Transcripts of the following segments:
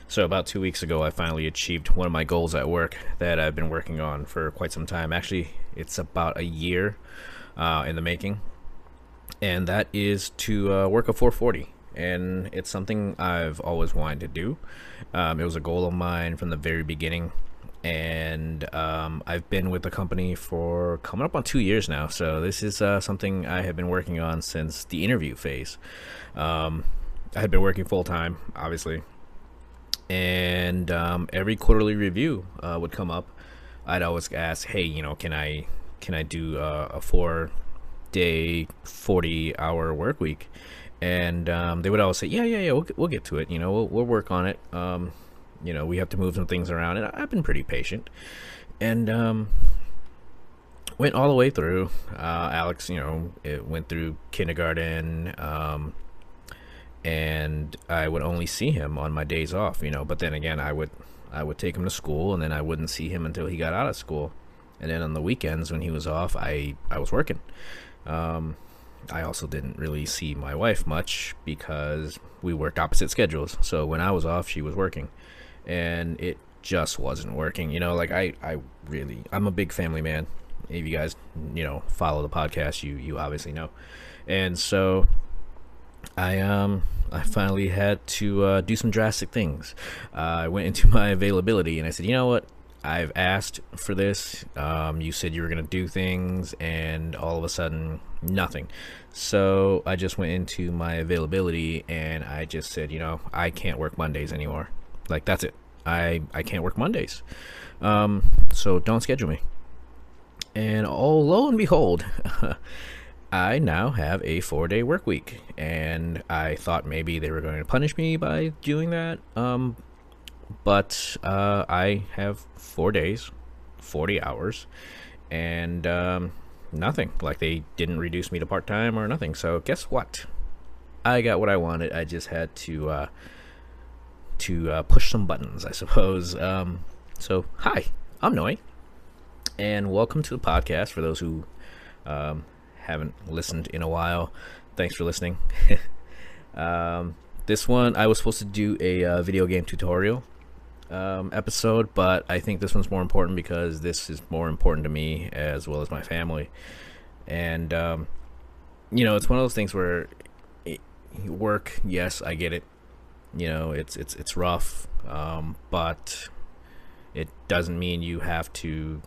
So about 2 weeks ago, I finally achieved one of my goals at work that I've been working on for quite some time. Actually, it's about a year in the making, and that is to work a 440. And it's something I've always wanted to do. It was a goal of mine from the very beginning, and I've been with the company for coming up on 2 years now. So this is something I have been working on since the interview phase. I had been working full time, obviously, and every quarterly review would come up. I'd always ask, "Hey, can I do a 4 day, 40 hour work week?" And they would always say, "Yeah, yeah, yeah, we'll get to it. We'll work on it. We have to move some things around." And I've been pretty patient, and went all the way through. Alex, it went through kindergarten. And I would only see him on my days off, but then again, I would take him to school, and then I wouldn't see him until he got out of school. And then on the weekends when he was off, I was working. I also didn't really see my wife much because we worked opposite schedules. So when I was off, she was working, and it just wasn't working. Like I'm a big family man. If you guys, follow the podcast, you obviously know. And so I finally had to do some drastic things. I went into my availability and I said, "You know what? I've asked for this. You said you were gonna do things, and all of a sudden, nothing." So I just went into my availability and I just said, I can't work Mondays anymore. Like, that's it. I can't work Mondays. So don't schedule me. And oh, lo and behold, I now have a 4 day work week, and I thought maybe they were going to punish me by doing that. But I have 4 days, 40 hours, and nothing. Like, they didn't reduce me to part time or nothing. So guess what? I got what I wanted. I just had to push some buttons, I suppose. So hi, I'm Noe, and welcome to the podcast. For those who haven't listened in a while, thanks for listening. This one, I was supposed to do a video game tutorial episode, but I think this one's more important because this is more important to me as well as my family. And it's one of those things where work, yes, I get it. It's rough, but it doesn't mean you have to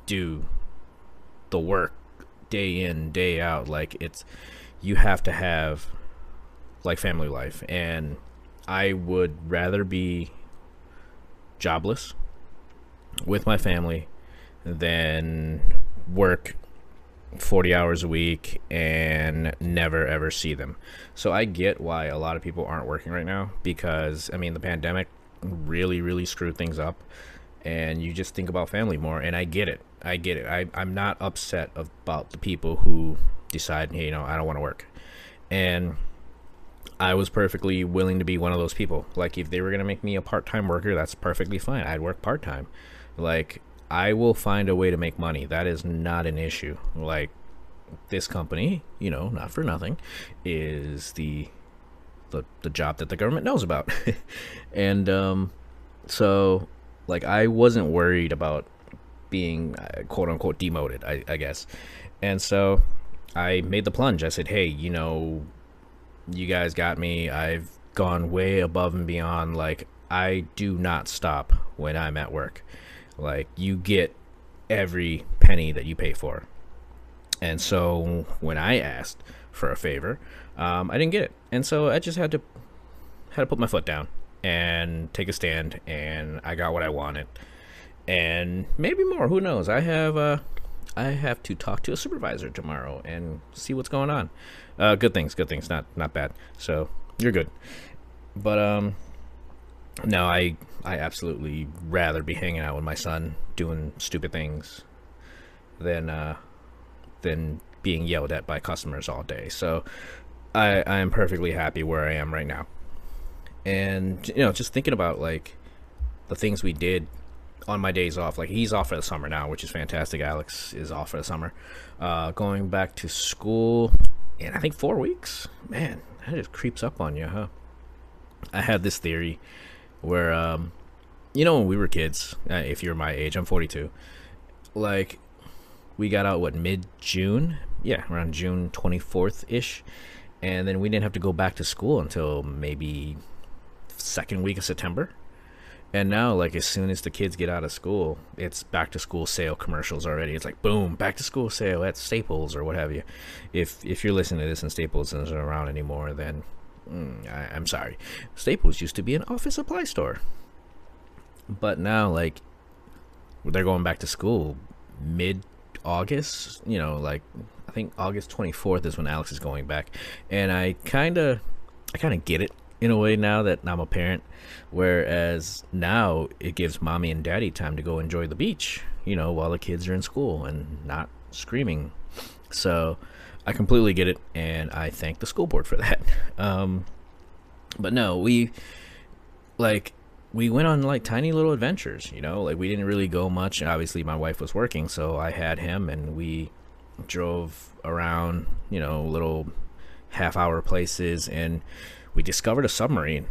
do the work day in, day out. Like, you have to have like family life, and I would rather be jobless with my family than work 40 hours a week and never ever see them. So I get why a lot of people aren't working right now, because the pandemic really screwed things up, and you just think about family more. And I get it. I'm not upset about the people who decide, hey, I don't want to work. And I was perfectly willing to be one of those people. Like, if they were going to make me a part-time worker, that's perfectly fine. I'd work part-time. Like, I will find a way to make money. That is not an issue. Like, this company, not for nothing, is the job that the government knows about. And so, like, I wasn't worried about being quote unquote demoted, I guess. And so I made the plunge. I said, "Hey, you guys got me. I've gone way above and beyond. Like, I do not stop when I'm at work. Like, you get every penny that you pay for." And so when I asked for a favor, I didn't get it. And so I just had to put my foot down and take a stand, and I got what I wanted. And maybe more, who knows? I have to talk to a supervisor tomorrow and see what's going on. Good things, not bad. So you're good. But no, I absolutely rather be hanging out with my son doing stupid things than being yelled at by customers all day. So I am perfectly happy where I am right now. And just thinking about like the things we did on my days off. Like, he's off for the summer now, which is fantastic. Alex is off for the summer, going back to school in I think 4 weeks. Man, that just creeps up on you, huh? I had this theory where when we were kids, if you're my age, I'm 42. Like, we got out mid-June, yeah, around June 24th ish, and then we didn't have to go back to school until maybe second week of September. And now, like, as soon as the kids get out of school, it's back to school sale commercials already. It's like, boom, back to school sale at Staples or what have you. If you're listening to this and Staples isn't around anymore, then I'm sorry. Staples used to be an office supply store, but now, like, they're going back to school mid-August. Like, I think August 24th is when Alex is going back, and I kind of get it in a way now that I'm a parent. Whereas now it gives mommy and daddy time to go enjoy the beach, while the kids are in school and not screaming. So I completely get it, and I thank the school board for that. But no, we went on like tiny little adventures, like we didn't really go much. Obviously my wife was working, so I had him, and we drove around, little half-hour places, and we discovered a submarine.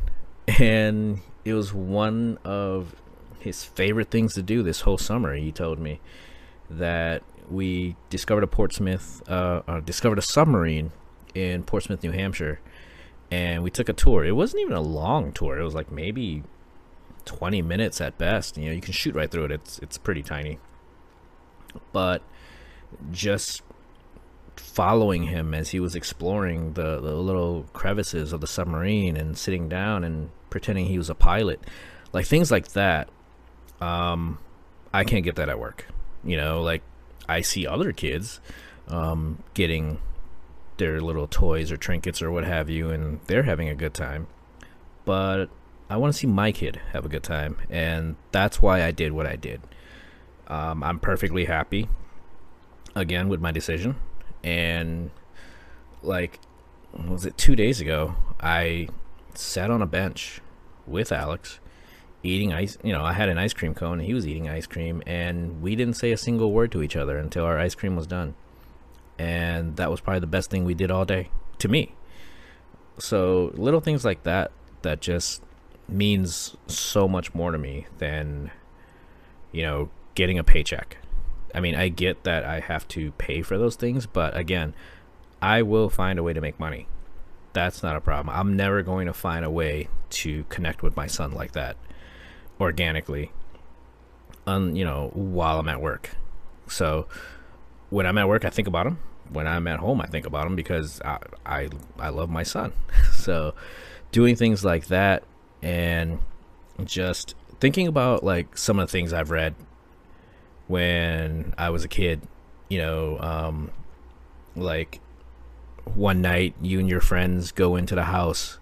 And it was one of his favorite things to do this whole summer. He told me that we discovered discovered a submarine in Portsmouth, New Hampshire, and we took a tour. It wasn't even a long tour. It was like maybe 20 minutes at best. You can shoot right through it. It's pretty tiny. But just following him as he was exploring the little crevices of the submarine and sitting down and pretending he was a pilot, like things like that, I can't get that at work. Like, I see other kids getting their little toys or trinkets or what have you, and they're having a good time, but I want to see my kid have a good time, and that's why I did what I did. I'm perfectly happy again with my decision. And like, was it 2 days ago, I sat on a bench with Alex eating ice. I had an ice cream cone and he was eating ice cream, and we didn't say a single word to each other until our ice cream was done. And that was probably the best thing we did all day, to me. So little things like that just means so much more to me than getting a paycheck. I mean, I get that I have to pay for those things, but again, I will find a way to make money. That's not a problem. I'm never going to find a way to connect with my son like that organically, while I'm at work. So when I'm at work, I think about him. When I'm at home, I think about him, because I love my son. So doing things like that, and just thinking about like some of the things I've read when I was a kid, like one night you and your friends go into the house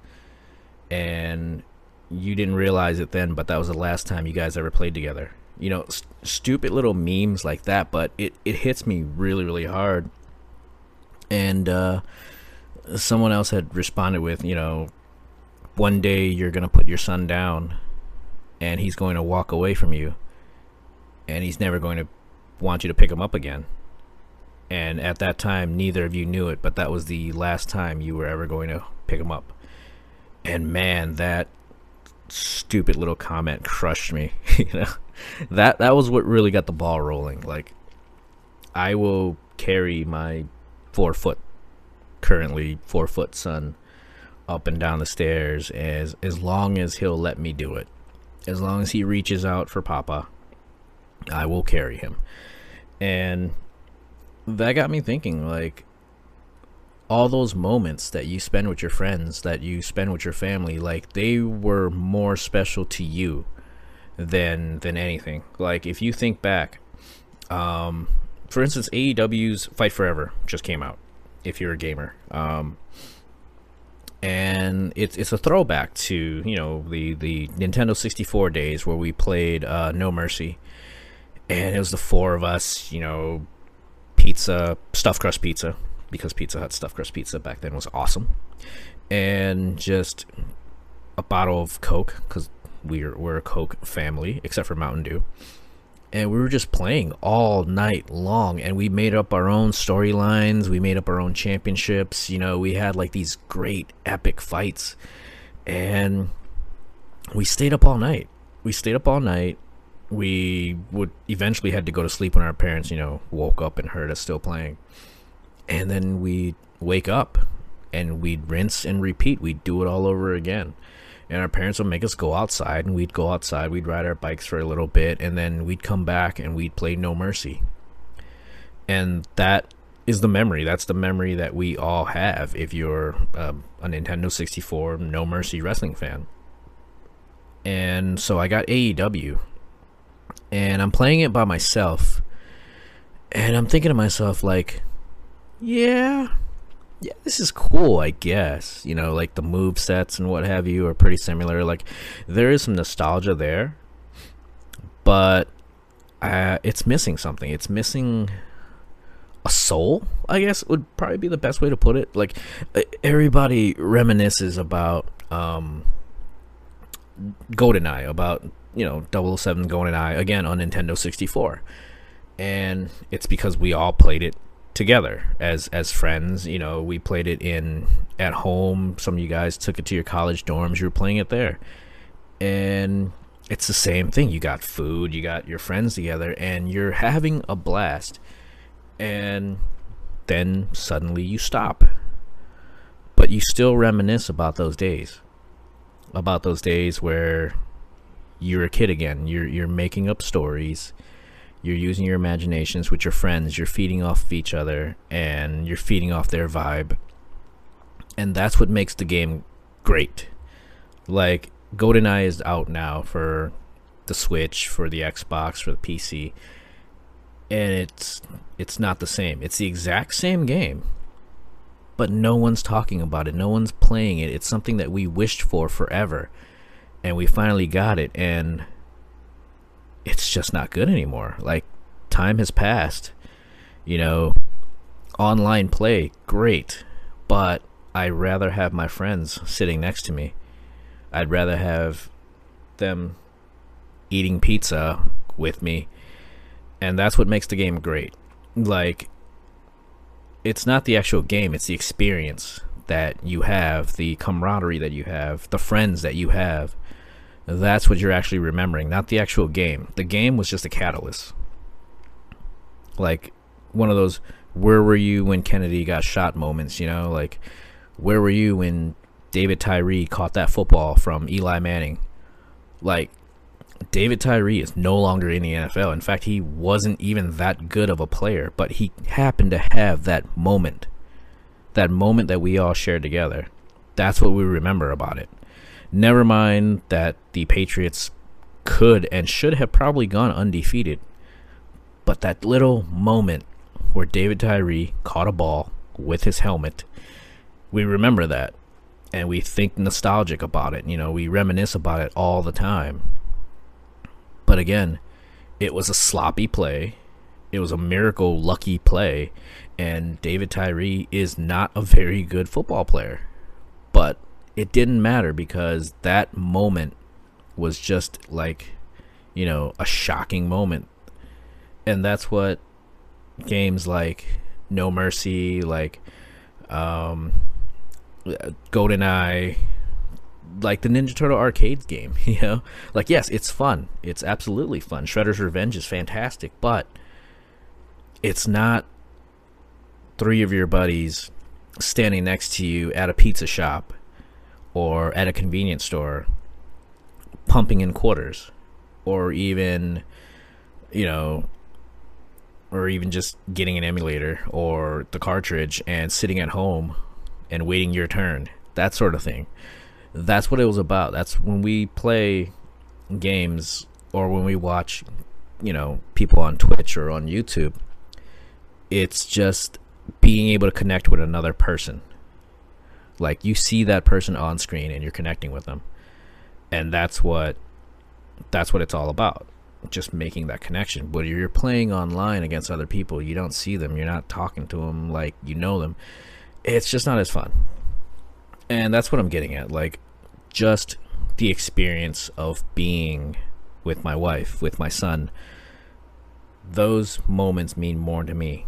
and you didn't realize it then, but that was the last time you guys ever played together. Stupid little memes like that, but it hits me really, really hard. And someone else had responded with, one day you're going to put your son down and he's going to walk away from you, and he's never going to want you to pick him up again. And at that time, neither of you knew it, but that was the last time you were ever going to pick him up. And man, that stupid little comment crushed me. That was what really got the ball rolling. Like, I will carry my currently 4-foot son up and down the stairs as long as he'll let me do it. As long as he reaches out for Papa, I will carry him. And that got me thinking, like, all those moments that you spend with your friends, that you spend with your family, like, they were more special to you than anything. Like, if you think back, for instance, AEW's Fight Forever just came out, if you're a gamer, and it's a throwback to the Nintendo 64 days where we played No Mercy. And it was the four of us, pizza, stuffed crust pizza, because Pizza Hut stuffed crust pizza back then was awesome. And just a bottle of Coke, because we're a Coke family, except for Mountain Dew. And we were just playing all night long, and we made up our own storylines. We made up our own championships. We had like these great epic fights. And we stayed up all night. We stayed up all night. We would eventually had to go to sleep when our parents, woke up and heard us still playing. And then we'd wake up and we'd rinse and repeat. We'd do it all over again. And our parents would make us go outside, and we'd go outside. We'd ride our bikes for a little bit, and then we'd come back and we'd play No Mercy. And that is the memory. That's the memory that we all have if you're a Nintendo 64 No Mercy wrestling fan. And so I got AEW, and I'm playing it by myself, and I'm thinking to myself, like, yeah, this is cool, I guess. Like the move sets and what have you are pretty similar. Like, there is some nostalgia there, but it's missing something. It's missing a soul, I guess would probably be the best way to put it. Like, everybody reminisces about GoldenEye, about 007 GoldenEye, again on Nintendo 64, and it's because we all played it together as friends. We played it at home. Some of you guys took it to your college dorms. You were playing it there, and it's the same thing. You got food, you got your friends together, and you're having a blast. And then suddenly you stop, but you still reminisce about those days where you're a kid again. You're making up stories. You're using your imaginations with your friends. You're feeding off of each other, and you're feeding off their vibe. And that's what makes the game great. Like, GoldenEye is out now for the Switch, for the Xbox, for the PC, and it's not the same. It's the exact same game, but no one's talking about it. No one's playing it. It's something that we wished for forever, and we finally got it, and it's just not good anymore. Like, time has passed. Online play, great, but I'd rather have my friends sitting next to me. I'd rather have them eating pizza with me, and that's what makes the game great. Like, it's not the actual game, it's the experience that you have, the camaraderie that you have, the friends that you have. That's what you're actually remembering, not the actual game. The game was just a catalyst. Like, one of those where were you when Kennedy got shot moments, like, where were you when David Tyree caught that football from Eli Manning? Like, David Tyree is no longer in the NFL. In fact, he wasn't even that good of a player, but he happened to have that moment that we all shared together. That's what we remember about it. Never mind that the Patriots could and should have probably gone undefeated, but that little moment where David Tyree caught a ball with his helmet, we remember that, and we think nostalgic about it. We reminisce about it all the time. But again, it was a sloppy play. It was a miracle lucky play, and David Tyree is not a very good football player. But it didn't matter, because that moment was just like, a shocking moment. And that's what games like No Mercy, like GoldenEye, like the Ninja Turtle arcade game, like, yes, it's fun. It's absolutely fun. Shredder's Revenge is fantastic, but it's not three of your buddies standing next to you at a pizza shop or at a convenience store pumping in quarters, or even just getting an emulator or the cartridge and sitting at home and waiting your turn, that sort of thing. That's what it was about. That's when we play games, or when we watch, people on Twitch or on YouTube. It's just being able to connect with another person. Like, you see that person on screen and you're connecting with them, and that's what it's all about. Just making that connection. But if you're playing online against other people, you don't see them, you're not talking to them like you know them. It's just not as fun. And that's what I'm getting at. Like, just the experience of being with my wife, with my son. Those moments mean more to me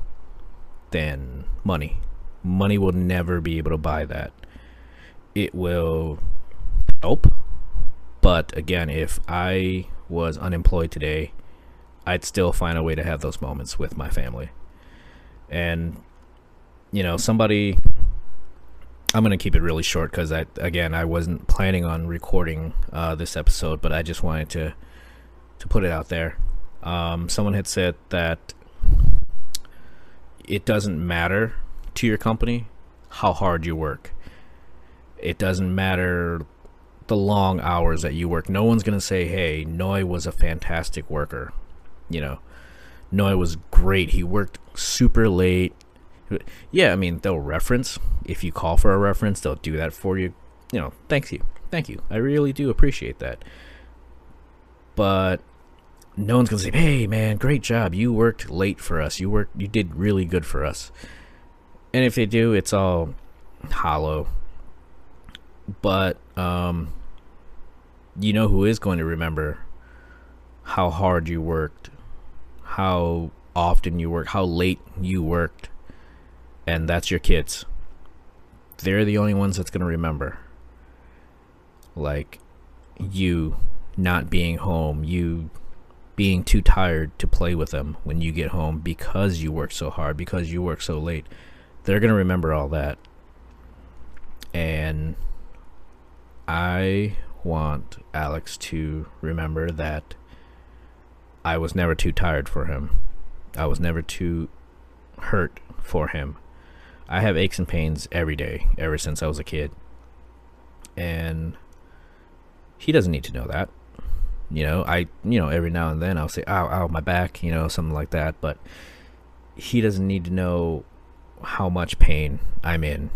than money. Money will never be able to buy that. It will help, but But again, if I was unemployed today, I'd still find a way to have those moments with my family. And somebody, I'm gonna keep it really short because I wasn't planning on recording this episode, but I just wanted to put it out there. Someone had said that it doesn't matter to your company how hard you work. It doesn't matter the long hours that you work. No one's gonna say, hey, Noy was a fantastic worker. Noy was great. He worked super late. Yeah, I mean, they'll reference. If you call for a reference, they'll do that for you. Thank you. I really do appreciate that. But no one's gonna say, hey man, great job. You worked late for us. You did really good for us. And if they do, it's all hollow. But who is going to remember how hard you worked, how often you worked, how late you worked, and that's your kids. They're the only ones that's going to remember. Like, you not being home, you being too tired to play with them when you get home because you work so hard, because you work so late. They're going to remember all that. And I want Alex to remember that I was never too tired for him. I was never too hurt for him. I have aches and pains every day, ever since I was a kid. And he doesn't need to know that. Every now and then I'll say, ow, my back, something like that. But he doesn't need to know how much pain I'm in,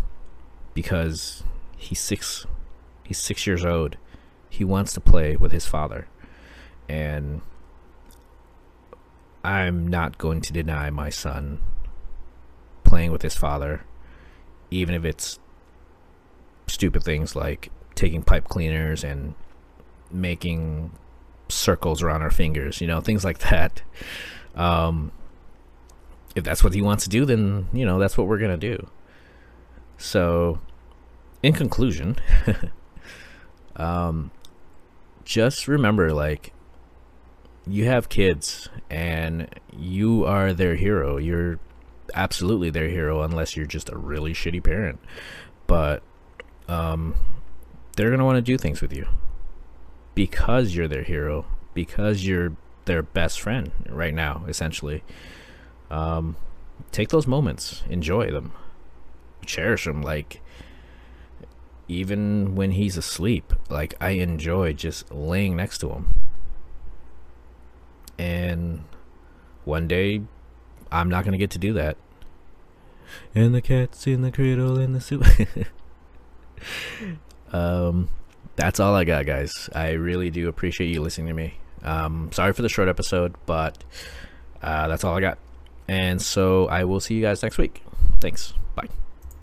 because he's 6 years old. He wants to play with his father, and I'm not going to deny my son playing with his father, even if it's stupid things like taking pipe cleaners and making circles around our fingers, things like that. If that's what he wants to do, then that's what we're gonna do. So in conclusion, just remember, like, you have kids and you are their hero. You're absolutely their hero, unless you're just a really shitty parent. But they're gonna want to do things with you because you're their hero, because you're their best friend right now, essentially. Take those moments, enjoy them, cherish them. Like, even when he's asleep, like, I enjoy just laying next to him. And one day I'm not gonna get to do that. And the cat's in the cradle and the soup. That's all I got, guys. I really do appreciate you listening to me. Sorry for the short episode, but that's all I got. And so I will see you guys next week. Thanks.